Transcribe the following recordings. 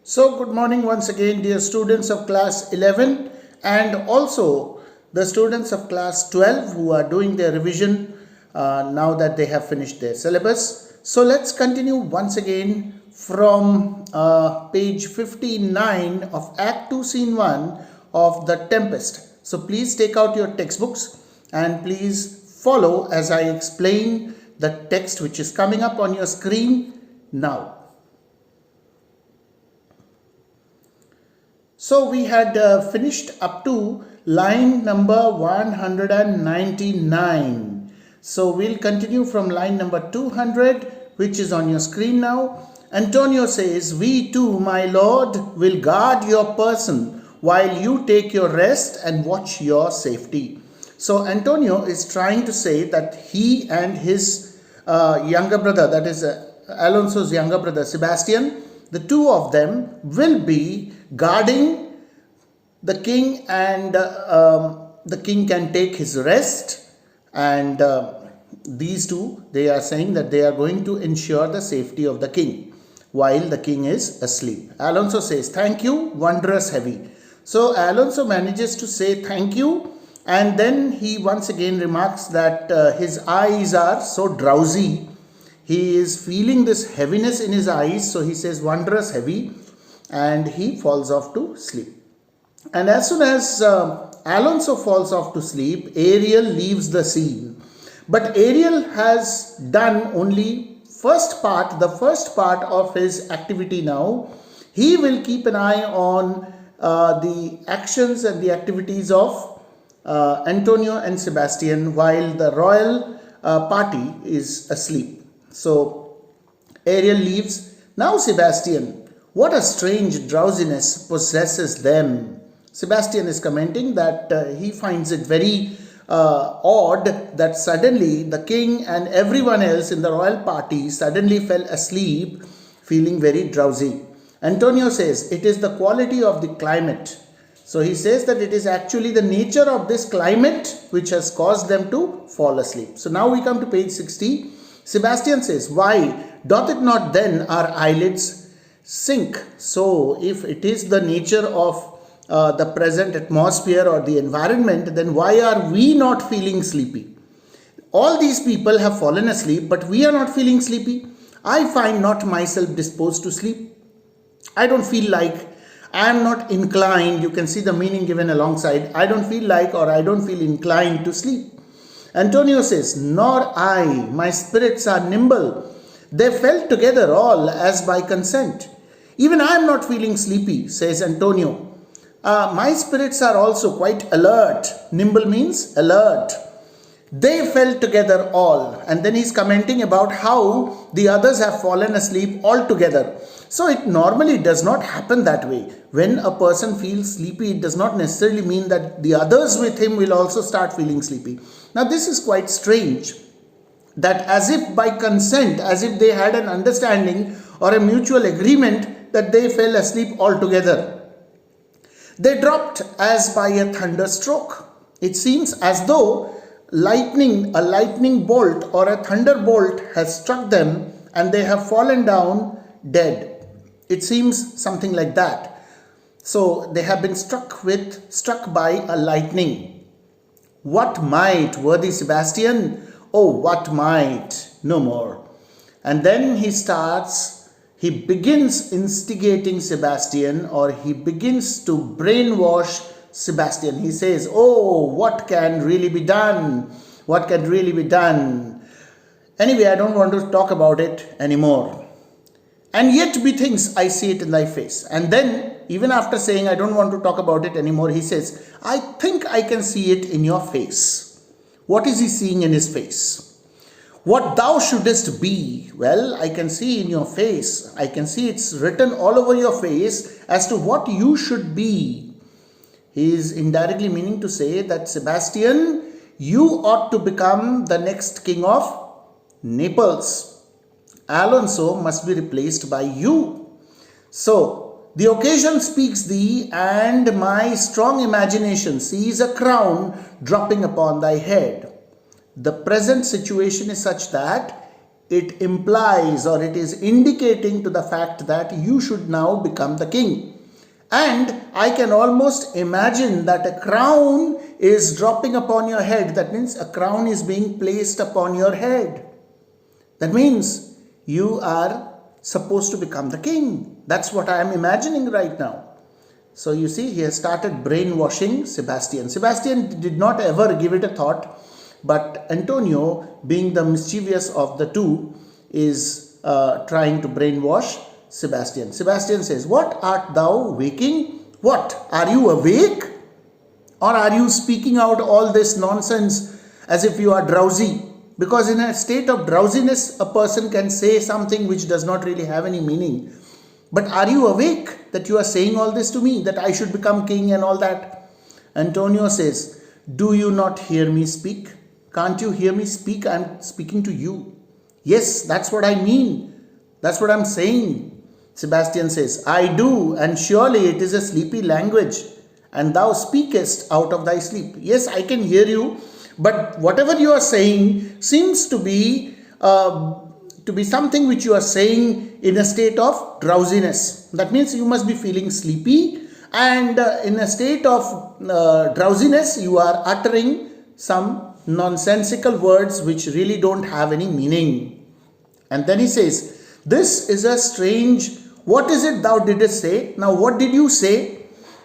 So, good morning once again, dear students of class 11 and also the students of class 12 who are doing their revision now that they have finished their syllabus. So, let's continue once again from page 59 of Act 2, Scene 1 of the Tempest. So, please take out your textbooks and please follow as I explain the text which is coming up on your screen now. So we had finished up to line number 199. So we'll continue from line number 200, which is on your screen now. Antonio says, "We too, my lord, will guard your person while you take your rest and watch your safety." So Antonio is trying to say that he and his younger brother, that is Alonso's younger brother Sebastian, the two of them will be guarding the king, and the king can take his rest, and these two, they are saying that they are going to ensure the safety of the king while the king is asleep. Alonso says, "Thank you, wondrous heavy." So Alonso manages to say thank you, and then he once again remarks that his eyes are so drowsy. He is feeling this heaviness in his eyes, so he says wondrous heavy, and he falls off to sleep. And as soon as Alonso falls off to sleep, Ariel leaves the scene. But Ariel has done only the first part of his activity now. He will keep an eye on the actions and the activities of Antonio and Sebastian while the royal party is asleep. So Ariel leaves. "Now, Sebastian, what a strange drowsiness possesses them." Sebastian is commenting that he finds it very odd that suddenly the king and everyone else in the royal party suddenly fell asleep feeling very drowsy. Antonio says it is the quality of the climate. So he says that it is actually the nature of this climate which has caused them to fall asleep. So now we come to page 60. Sebastian says, "Why doth it not then our eyelids sink? So if it is the nature of the present atmosphere or the environment, then why are we not feeling sleepy? All these people have fallen asleep, but we are not feeling sleepy. I find not myself disposed to sleep. I don't feel like, I am not inclined." You can see the meaning given alongside. "I don't feel like, or I don't feel inclined to sleep." Antonio says, "Nor I, my spirits are nimble. They fell together all as by consent." "Even I am not feeling sleepy," says Antonio. "My spirits are also quite alert." Nimble means alert. "They fell together all." And then he's commenting about how the others have fallen asleep altogether. So it normally does not happen that way. When a person feels sleepy, it does not necessarily mean that the others with him will also start feeling sleepy. Now this is quite strange, that as if by consent, as if they had an understanding or a mutual agreement, that they fell asleep altogether. "They dropped as by a thunderstroke." It seems as though a lightning bolt or a thunderbolt has struck them and they have fallen down dead. It seems something like that. So they have been struck by a lightning. "What might, worthy Sebastian? Oh, what might? No more." And then he begins instigating Sebastian, or he begins to brainwash Sebastian. He says, "Oh, what can really be done? What can really be done? Anyway, I don't want to talk about it anymore. And yet methinks I see it in thy face." And then, even after saying, "I don't want to talk about it anymore," he says, "I think I can see it in your face." What is he seeing in his face? "What thou shouldest be." Well, I can see in your face. I can see it's written all over your face as to what you should be. He is indirectly meaning to say that, "Sebastian, you ought to become the next king of Naples. Alonso must be replaced by you. So the occasion speaks thee, and my strong imagination sees a crown dropping upon thy head." The present situation is such that it implies or it is indicating to the fact that you should now become the king. And I can almost imagine that a crown is dropping upon your head. That means a crown is being placed upon your head. That means you are supposed to become the king. That's what I am imagining right now. So you see, he has started brainwashing Sebastian. Sebastian did not ever give it a thought, but Antonio, being the mischievous of the two, is trying to brainwash Sebastian. Sebastian says, "What art thou waking? What? Are you awake? Or are you speaking out all this nonsense as if you are drowsy?" Because in a state of drowsiness, a person can say something which does not really have any meaning. But are you awake that you are saying all this to me, that I should become king and all that? Antonio says, "Do you not hear me speak? Can't you hear me speak? I'm speaking to you." "Yes, that's what I mean. That's what I'm saying." Sebastian says, "I do, and surely it is a sleepy language, and thou speakest out of thy sleep." Yes, I can hear you, but whatever you are saying seems to be something which you are saying in a state of drowsiness. That means you must be feeling sleepy, and in a state of drowsiness, you are uttering some nonsensical words which really don't have any meaning. And then he says, "This is a strange, what is it thou didst say?" Now, what did you say?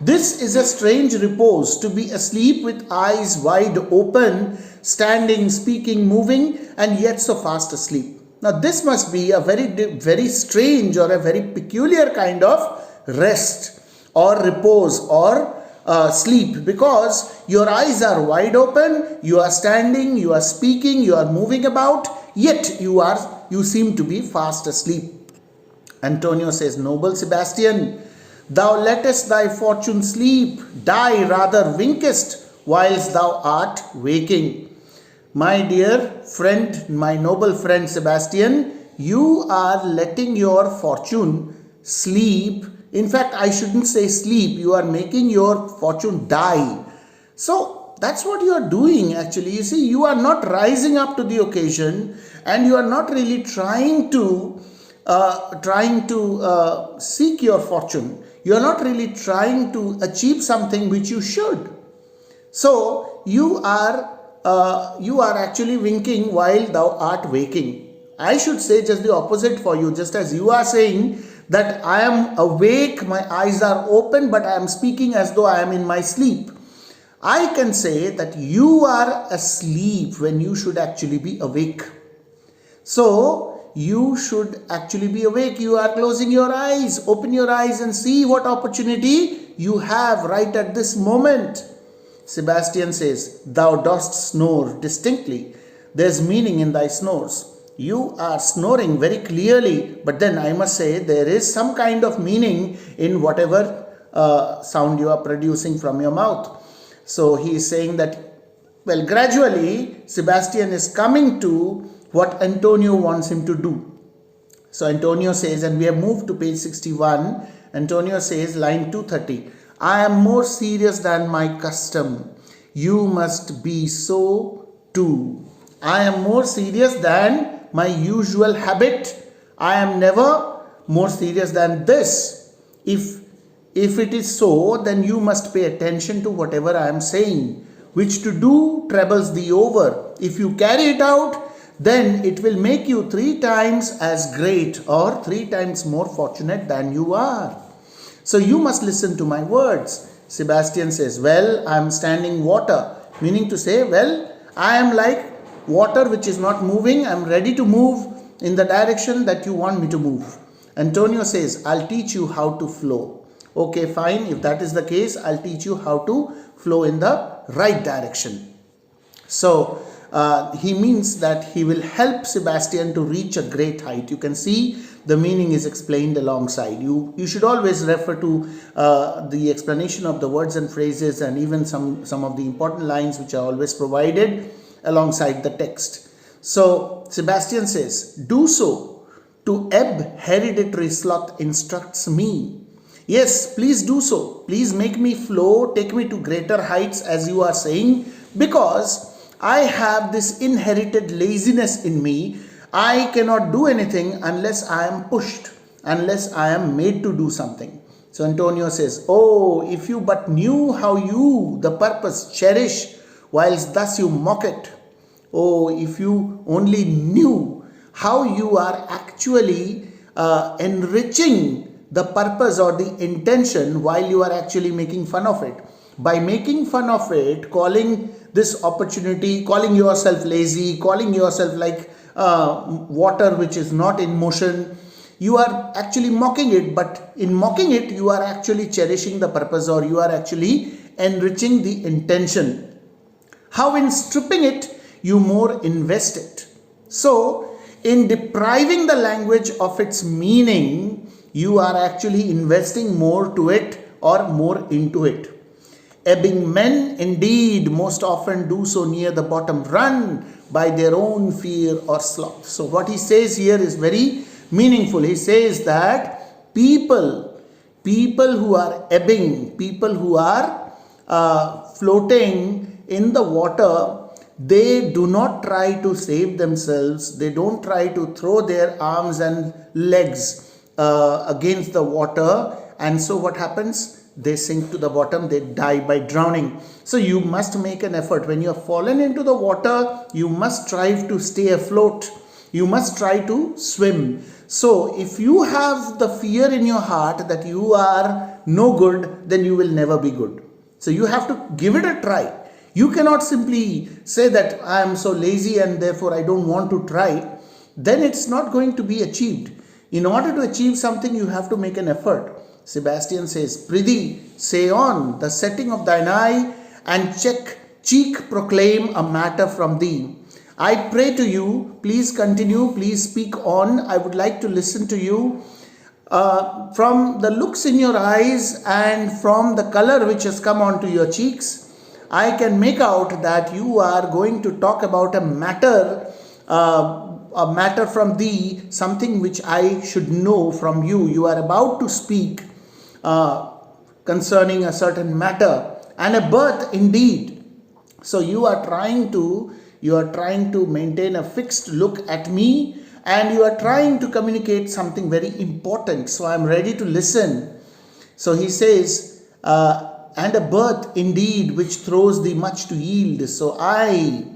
"This is a strange repose, to be asleep with eyes wide open, standing, speaking, moving, and yet so fast asleep." Now, this must be a very strange or a very peculiar kind of rest or repose or sleep, because your eyes are wide open, you are standing, you are speaking, you are moving about, yet you seem to be fast asleep. Antonio says, "Noble Sebastian, thou lettest thy fortune sleep, die rather winkest whilst thou art waking." My dear friend, my noble friend Sebastian, you are letting your fortune sleep. In fact, I shouldn't say sleep, you are making your fortune die. So that's what you are doing actually. You see, you are not rising up to the occasion, and you are not really trying to seek your fortune. You are not really trying to achieve something which you should. So you are actually winking while thou art waking. I should say just the opposite for you. Just as you are saying that I am awake, my eyes are open, but I am speaking as though I am in my sleep, I can say that you are asleep when you should actually be awake. So you should actually be awake. You are closing your eyes. Open your eyes and see what opportunity you have right at this moment. Sebastian says, "Thou dost snore distinctly. There's meaning in thy snores." You are snoring very clearly, but then I must say there is some kind of meaning in whatever sound you are producing from your mouth. So he is saying that, well, gradually Sebastian is coming to what Antonio wants him to do. So Antonio says, and we have moved to page 61, Antonio says, line 230, "I am more serious than my custom. You must be so too. I am more serious than my usual habit. I am never more serious than this. If it is so, then you must pay attention to whatever I am saying, which to do troubles thee over. If you carry it out, then it will make you 3 times as great or 3 times more fortunate than you are. So you must listen to my words." Sebastian says, "Well, I am standing water," meaning to say, well, I am like water which is not moving. I am ready to move in the direction that you want me to move. Antonio says, "I'll teach you how to flow." Okay, fine. If that is the case, I'll teach you how to flow in the right direction. So he means that he will help Sebastian to reach a great height. You can see the meaning is explained alongside. You should always refer to the explanation of the words and phrases, and even some of the important lines which are always provided alongside the text. So Sebastian says, "Do so. To ebb hereditary sloth instructs me." Yes, please do so. Please make me flow, take me to greater heights, as you are saying, because I have this inherited laziness in me. I cannot do anything unless I am pushed, unless I am made to do something. So Antonio says, oh, if you but knew how you the purpose cherish, whilst thus you mock it. Oh, if you only knew how you are actually enriching the purpose or the intention while you are actually making fun of it. By making fun of it, calling this opportunity, calling yourself lazy, calling yourself like water which is not in motion, you are actually mocking it. But in mocking it, you are actually cherishing the purpose, or you are actually enriching the intention. How in stripping it, you more invest it. So, in depriving the language of its meaning, you are actually investing more to it or more into it. Ebbing men indeed most often do so near the bottom run by their own fear or sloth. So what he says here is very meaningful. He says that people who are ebbing, people who are floating in the water, they do not try to save themselves. They don't try to throw their arms and legs against the water. And so what happens? They sink to the bottom, they die by drowning. So you must make an effort. When you have fallen into the water, you must strive to stay afloat. You must try to swim. So if you have the fear in your heart that you are no good, then you will never be good. So you have to give it a try. You cannot simply say that I am so lazy and therefore I don't want to try. Then it's not going to be achieved. In order to achieve something, you have to make an effort. Sebastian says, Prithee, say on, the setting of thine eye, and cheek proclaim a matter from thee. I pray to you, please continue, please speak on. I would like to listen to you. From the looks in your eyes and from the color which has come onto your cheeks, I can make out that you are going to talk about a matter from thee, something which I should know from you. You are about to speak concerning a certain matter, and a birth indeed. So you are trying to maintain a fixed look at me, and you are trying to communicate something very important. So I am ready to listen. So he says, and a birth indeed which throws thee much to yield. So I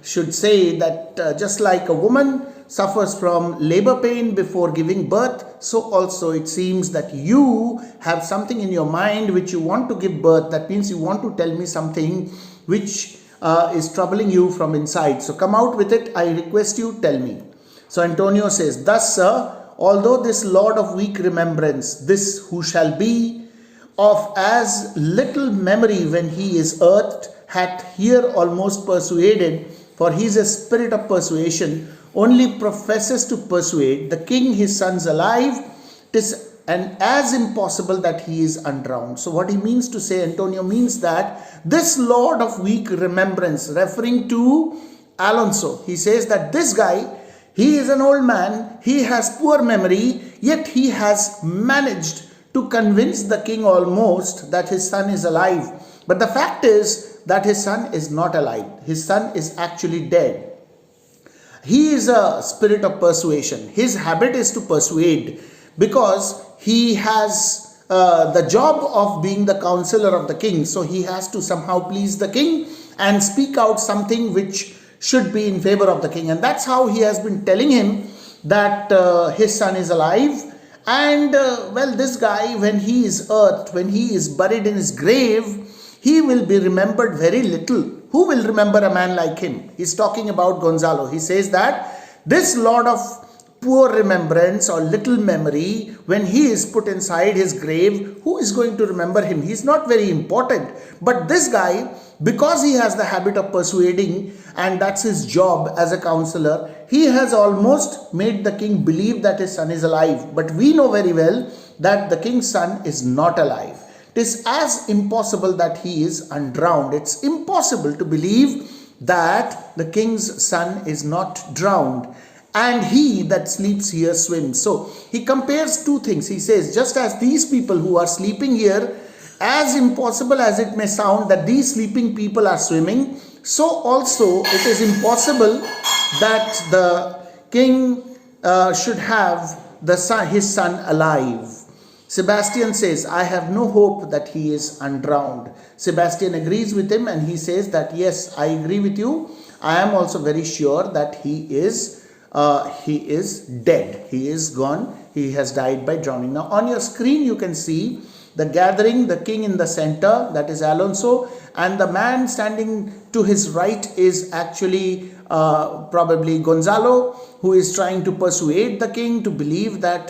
should say that just like a woman suffers from labor pain before giving birth, so also it seems that you have something in your mind which you want to give birth. That means you want to tell me something which is troubling you from inside. So come out with it, I request you, tell me. So Antonio says, Thus, sir, although this lord of weak remembrance, this who shall be of as little memory when he is earthed, hath here almost persuaded, for he is a spirit of persuasion, only professes to persuade the king his sons alive, 'tis and as impossible that he is undrowned. So what he means to say, Antonio means that this lord of weak remembrance, referring to Alonso, he says that this guy, he is an old man, he has poor memory, yet he has managed to convince the king almost that his son is alive. But the fact is that his son is not alive. His son is actually dead. He is a spirit of persuasion. His habit is to persuade because he has the job of being the counselor of the king. So he has to somehow please the king and speak out something which should be in favor of the king. And that's how he has been telling him that his son is alive. And well, this guy, when he is earthed, when he is buried in his grave, he will be remembered very little. Who will remember a man like him? He's talking about Gonzalo. He says that this lord of poor remembrance or little memory, when he is put inside his grave, who is going to remember him? He's not very important. But this guy, because he has the habit of persuading, and that's his job as a counselor, he has almost made the king believe that his son is alive. But we know very well that the king's son is not alive. It is as impossible that he is undrowned. It's impossible to believe that the king's son is not drowned, and he that sleeps here swims. So he compares two things. He says, just as these people who are sleeping here, as impossible as it may sound that these sleeping people are swimming, so also it is impossible that the king should have his son alive. Sebastian says, I have no hope that he is undrowned. Sebastian agrees with him and he says that, yes, I agree with you. I am also very sure that he is dead. He is gone. He has died by drowning. Now on your screen you can see the gathering, the king in the center, that is Alonso, and the man standing to his right is actually probably Gonzalo, who is trying to persuade the king to believe that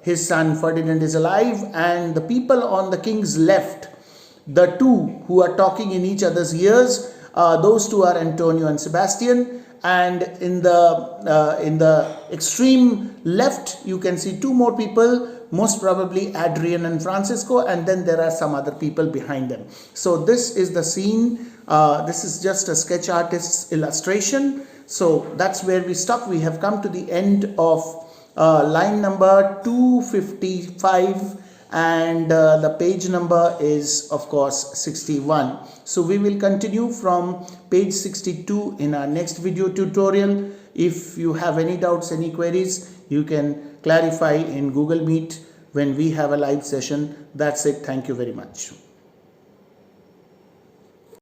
his son Ferdinand is alive. And the people on the king's left, the two who are talking in each other's ears, those two are Antonio and Sebastian. And in the extreme left you can see two more people, most probably Adrian and Francisco, and then there are some other people behind them. So this is the scene. This is just a sketch artist's illustration. So that's where we stop. We have come to the end of line number 255, and the page number is of course 61. So we will continue from page 62 in our next video tutorial. If you have any doubts, any queries, you can clarify in Google Meet when we have a live session. That's it. Thank you very much.